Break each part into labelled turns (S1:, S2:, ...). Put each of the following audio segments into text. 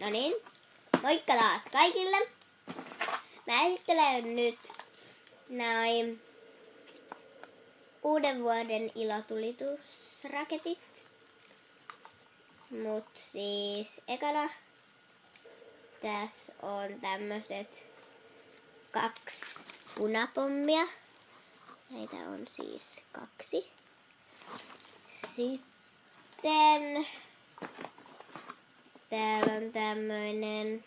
S1: No niin, moikka taas kaikille. Mä esittelen nyt näin uuden vuoden ilotulitusraketit. Mut siis ekana tässä on tämmöset 2 punapommia. Näitä on siis 2. Sitten täällä on tämmöinen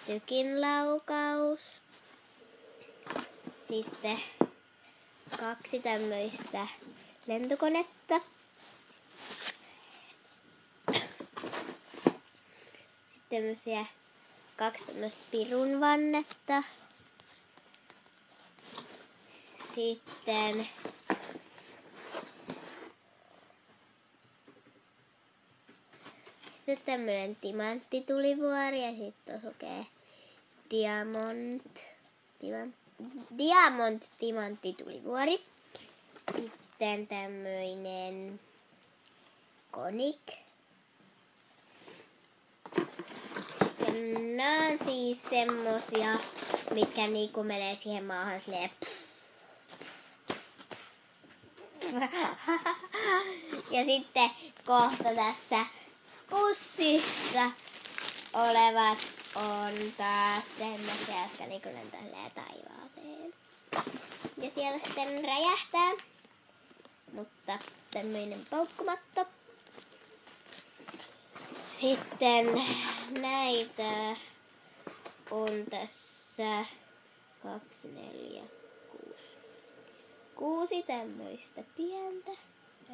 S1: tykinlaukaus. Sitten 2 tämmöistä lentokonetta. Sitten tämmöisiä 2 tämmöistä pirunvannetta. Sitten tämmönen timanttitulivuori ja sitten lukee Diamond timanttitulivuori. Sitten tämmöinen Konik. Ja nää on siis semmosia, mitkä niinku menee siihen maahan silleen. Ja sitten kohta tässä pussissa olevat on taas semmoisia, jotka niinku lentää taivaaseen. Ja siellä sitten räjähtää. Mutta tämmöinen paukkumatto. Sitten näitä on tässä 2, 4, 6 tämmöistä pientä.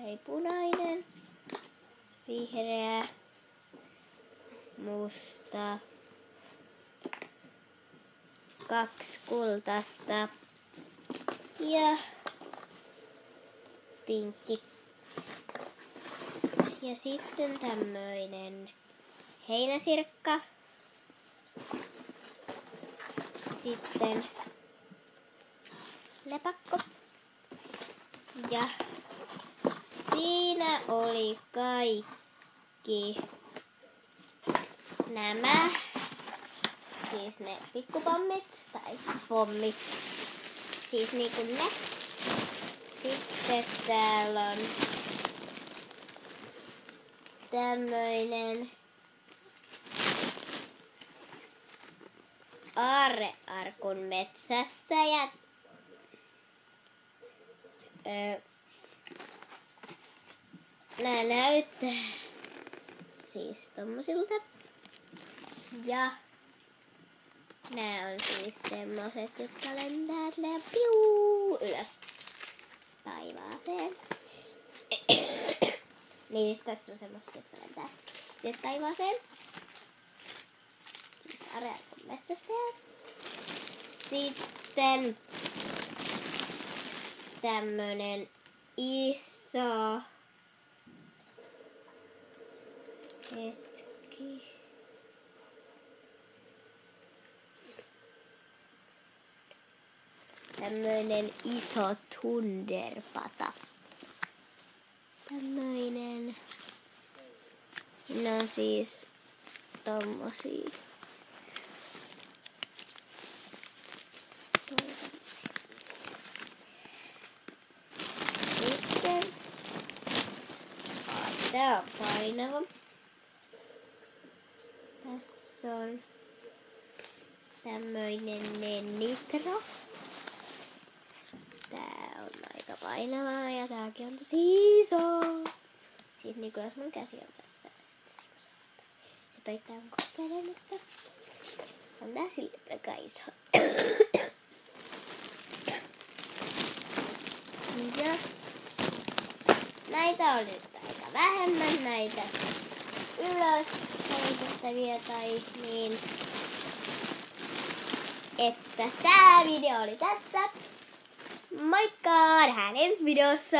S1: Ei punainen, vihreä, musta, 2 kultaista ja pinkki. Ja sitten tämmöinen heinäsirkka. Sitten lepakko. Ja siinä oli kaikki nämä. Siis ne pikkupommit tai pommit. Siis niinku ne. Sitten täällä on tämmöinen aarrearkun metsästäjät. Nää näyttää siis tommosilta. Ja nää on siis semmoset, jotka lentää piuu ylös taivaaseen. Niin siis tässä on semmoset, jotka lentää taivaaseen. Siis aarrearkun metsästäjät. Sitten tämmönen iso tämmöinen iso thunderpata. Tämmöinen. No siis tommosia. Sitten tää on painava. Tässä on tämmöinen nitro. Tää on aika painavaa ja tääkin on tosi iso. Siis niinku jos mun käsi on tässä. Se peittää mun koppeleen, mutta on tää sille aika iso. Ja näitä on nyt aika vähemmän näitä ylös heitettäviä tai niin. Että tää video oli tässä. Moikka! Nähdään ensi videossa!